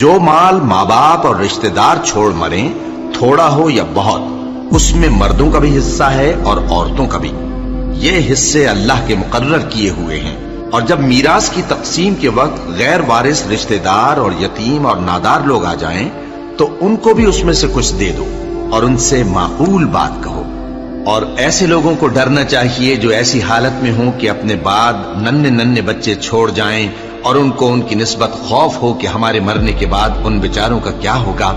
جو مال ماں باپ اور رشتہ دار چھوڑ مریں، تھوڑا ہو یا بہت، اس میں مردوں کا بھی حصہ ہے اور عورتوں کا بھی۔ یہ حصے اللہ کے مقرر کیے ہوئے ہیں، اور جب میراث کی تقسیم کے وقت غیر وارث رشتہ دار اور یتیم اور نادار لوگ آ جائیں تو ان کو بھی اس میں سے کچھ دے دو اور ان سے معقول بات کہو۔ اور ایسے لوگوں کو ڈرنا چاہیے جو ایسی حالت میں ہوں کہ اپنے بعد ننھے ننھے بچے چھوڑ جائیں اور ان کو ان کی نسبت خوف ہو کہ ہمارے مرنے کے بعد ان بیچاروں کا کیا ہوگا۔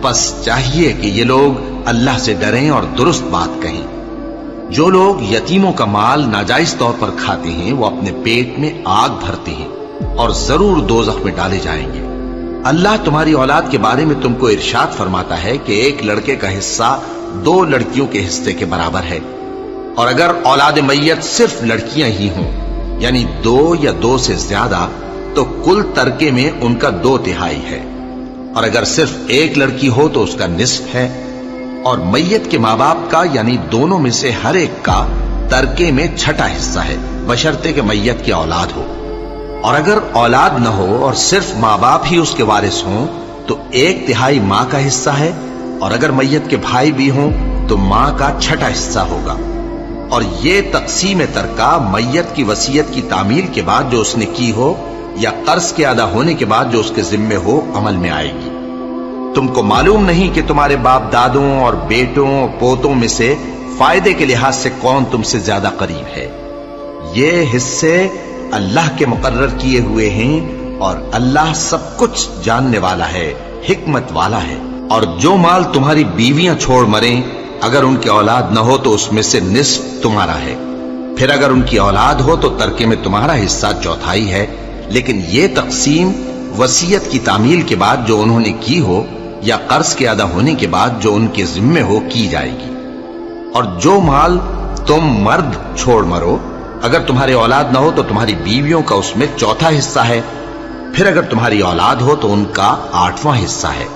پس چاہیے کہ یہ لوگ اللہ سے ڈریں اور درست بات کہیں۔ جو لوگ یتیموں کا مال ناجائز طور پر کھاتے ہیں وہ اپنے پیٹ میں آگ بھرتے ہیں اور ضرور دوزخ میں ڈالے جائیں گے۔ اللہ تمہاری اولاد کے بارے میں تم کو ارشاد فرماتا ہے کہ ایک لڑکے کا حصہ 2 لڑکیوں کے حصے کے برابر ہے، اور اگر اولاد میت صرف لڑکیاں ہی ہوں یعنی 2 یا 2 سے زیادہ تو کل ترکے میں ان کا 2/3 ہے، اور اگر صرف ایک لڑکی ہو تو اس کا نصف ہے، اور میت کے ماں باپ کا یعنی دونوں میں سے ہر ایک کا ترکے میں 6واں حصہ ہے، بشرطے کہ میت کی اولاد ہو۔ اور اگر اولاد نہ ہو اور صرف ماں باپ ہی اس کے وارث ہوں تو 1/3 ماں کا حصہ ہے، اور اگر میت کے بھائی بھی ہوں تو ماں کا 6واں حصہ ہوگا۔ اور یہ تقسیم ترکہ میت کی وصیت کی تعمیل کے بعد جو اس نے کی ہو یا قرض کے ادا ہونے کے بعد جو اس کے ذمے ہو عمل میں آئے گی۔ تم کو معلوم نہیں کہ تمہارے باپ دادوں اور بیٹوں اور پوتوں میں سے فائدے کے لحاظ سے کون تم سے زیادہ قریب ہے۔ یہ حصے اللہ کے مقرر کیے ہوئے ہیں، اور اللہ سب کچھ جاننے والا ہے، حکمت والا ہے۔ اور جو مال تمہاری بیویاں چھوڑ مریں اگر ان کی اولاد نہ ہو تو اس میں سے نصف تمہارا ہے، پھر اگر ان کی اولاد ہو تو ترکے میں تمہارا حصہ 1/4 ہے، لیکن یہ تقسیم وصیت کی تعمیل کے بعد جو انہوں نے کی ہو یا قرض کے ادا ہونے کے بعد جو ان کے ذمے ہو کی جائے گی۔ اور جو مال تم مرد چھوڑ مرو اگر تمہاری اولاد نہ ہو تو تمہاری بیویوں کا اس میں 1/4 حصہ ہے، پھر اگر تمہاری اولاد ہو تو ان کا 8واں حصہ ہے۔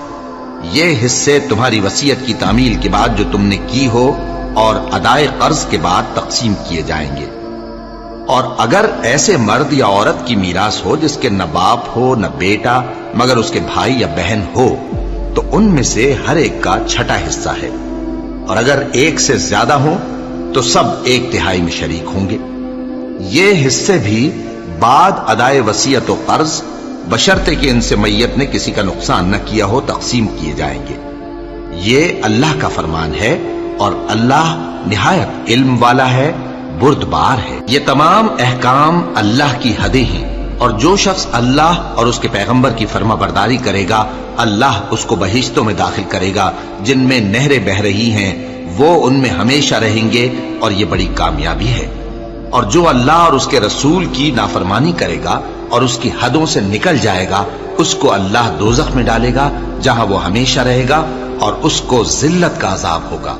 یہ حصے تمہاری وصیت کی تعمیل کے بعد جو تم نے کی ہو اور ادائے قرض کے بعد تقسیم کیے جائیں گے۔ اور اگر ایسے مرد یا عورت کی میراث ہو جس کے نہ باپ ہو نہ بیٹا مگر اس کے بھائی یا بہن ہو تو ان میں سے ہر ایک کا 6واں حصہ ہے، اور اگر ایک سے زیادہ ہوں تو سب 1/3 میں شریک ہوں گے۔ یہ حصے بھی بعد ادائے وصیت و قرض بشرطے کہ ان سے میت نے کسی کا نقصان نہ کیا ہو تقسیم کیے جائیں گے۔ یہ اللہ کا فرمان ہے، اور اللہ نہایت علم والا ہے، بردبار ہے۔ یہ تمام احکام اللہ کی حدیں ہیں، اور جو شخص اللہ اور اس کے پیغمبر کی فرما برداری کرے گا اللہ اس کو بہشتوں میں داخل کرے گا جن میں نہریں بہہ رہی ہیں، وہ ان میں ہمیشہ رہیں گے، اور یہ بڑی کامیابی ہے۔ اور جو اللہ اور اس کے رسول کی نافرمانی کرے گا اور اس کی حدوں سے نکل جائے گا اس کو اللہ دوزخ میں ڈالے گا جہاں وہ ہمیشہ رہے گا، اور اس کو ذلت کا عذاب ہوگا۔